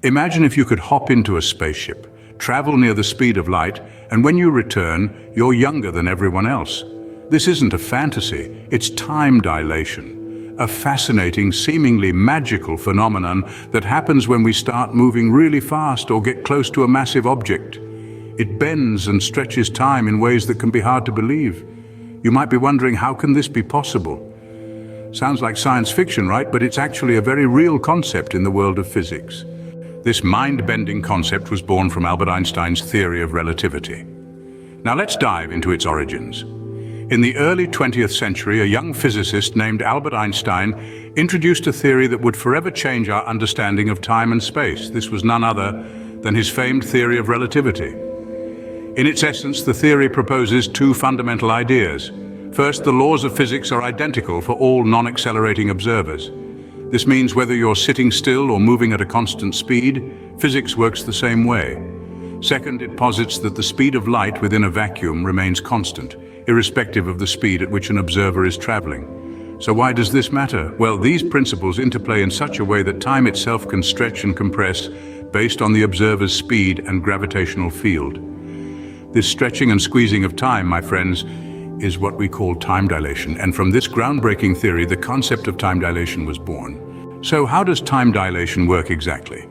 Imagine if you could hop into a spaceship, travel near the speed of light, and when you return, you're younger than everyone else. This isn't a fantasy, it's time dilation, a fascinating, seemingly magical phenomenon that happens when we start moving really fast or get close to a massive object. It bends and stretches time in ways that can be hard to believe. You might be wondering, how can this be possible? Sounds like science fiction, right? But it's actually a very real concept in the world of physics. This mind-bending concept was born from Albert Einstein's theory of relativity. Now let's dive into its origins. In the early 20th century, a young physicist named Albert Einstein introduced a theory that would forever change our understanding of time and space. This was none other than his famed theory of relativity. In its essence, the theory proposes two fundamental ideas. First, the laws of physics are identical for all non-accelerating observers. This means whether you're sitting still or moving at a constant speed, physics works the same way. Second, it posits that the speed of light within a vacuum remains constant, irrespective of the speed at which an observer is traveling. So why does this matter? Well, these principles interplay in such a way that time itself can stretch and compress based on the observer's speed and gravitational field. This stretching and squeezing of time, my friends, is what we call time dilation, and from this groundbreaking theory, the concept of time dilation was born. So how does time dilation work exactly?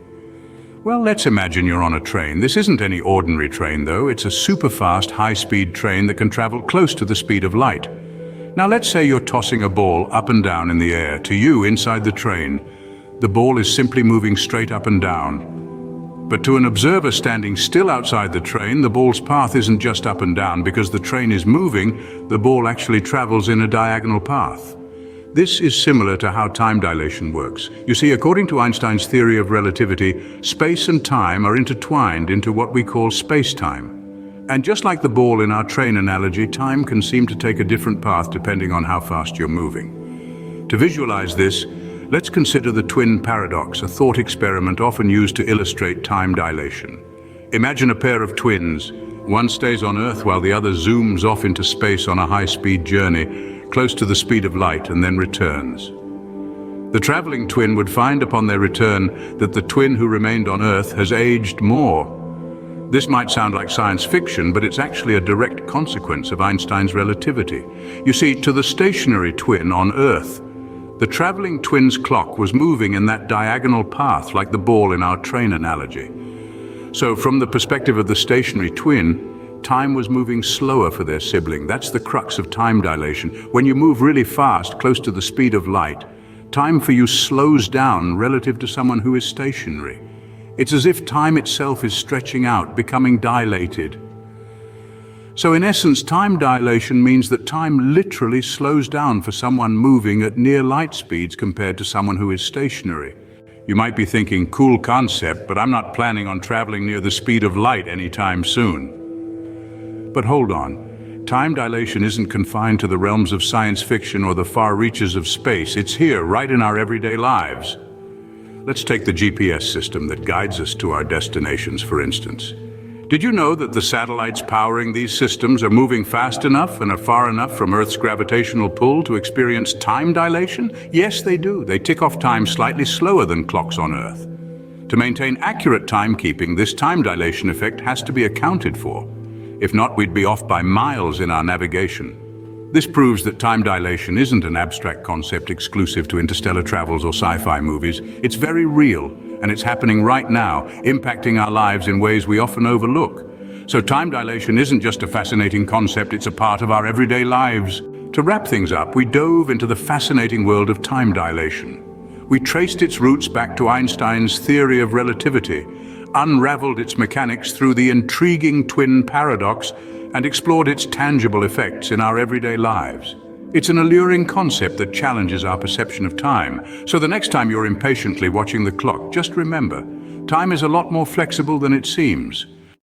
Well, let's imagine you're on a train. This isn't any ordinary train, though. It's a super-fast, high-speed train that can travel close to the speed of light. Now, let's say you're tossing a ball up and down in the air. To you, inside the train, the ball is simply moving straight up and down. But to an observer standing still outside the train, the ball's path isn't just up and down. Because the train is moving, the ball actually travels in a diagonal path. This is similar to how time dilation works. You see, according to Einstein's theory of relativity, space and time are intertwined into what we call space-time. And just like the ball in our train analogy, time can seem to take a different path depending on how fast you're moving. To visualize this, let's consider the twin paradox, a thought experiment often used to illustrate time dilation. Imagine a pair of twins. One stays on Earth while the other zooms off into space on a high-speed journey, close to the speed of light, and then returns. The traveling twin would find upon their return that the twin who remained on Earth has aged more. This might sound like science fiction, but it's actually a direct consequence of Einstein's relativity. You see, to the stationary twin on Earth, the traveling twin's clock was moving in that diagonal path like the ball in our train analogy. So from the perspective of the stationary twin, time was moving slower for their sibling. That's the crux of time dilation. When you move really fast, close to the speed of light, time for you slows down relative to someone who is stationary. It's as if time itself is stretching out, becoming dilated. So in essence, time dilation means that time literally slows down for someone moving at near light speeds compared to someone who is stationary. You might be thinking, cool concept, but I'm not planning on traveling near the speed of light anytime soon. But hold on, time dilation isn't confined to the realms of science fiction or the far reaches of space. It's here, right in our everyday lives. Let's take the GPS system that guides us to our destinations, for instance. Did you know that the satellites powering these systems are moving fast enough and are far enough from Earth's gravitational pull to experience time dilation? Yes, they do. They tick off time slightly slower than clocks on Earth. To maintain accurate timekeeping, this time dilation effect has to be accounted for. If not, we'd be off by miles in our navigation. This proves that time dilation isn't an abstract concept exclusive to interstellar travels or sci-fi movies. It's very real, and it's happening right now, impacting our lives in ways we often overlook. So time dilation isn't just a fascinating concept, it's a part of our everyday lives. To wrap things up, we dove into the fascinating world of time dilation. We traced its roots back to Einstein's theory of relativity, unraveled its mechanics through the intriguing twin paradox, and explored its tangible effects in our everyday lives. It's an alluring concept that challenges our perception of time. So the next time you're impatiently watching the clock, just remember, time is a lot more flexible than it seems.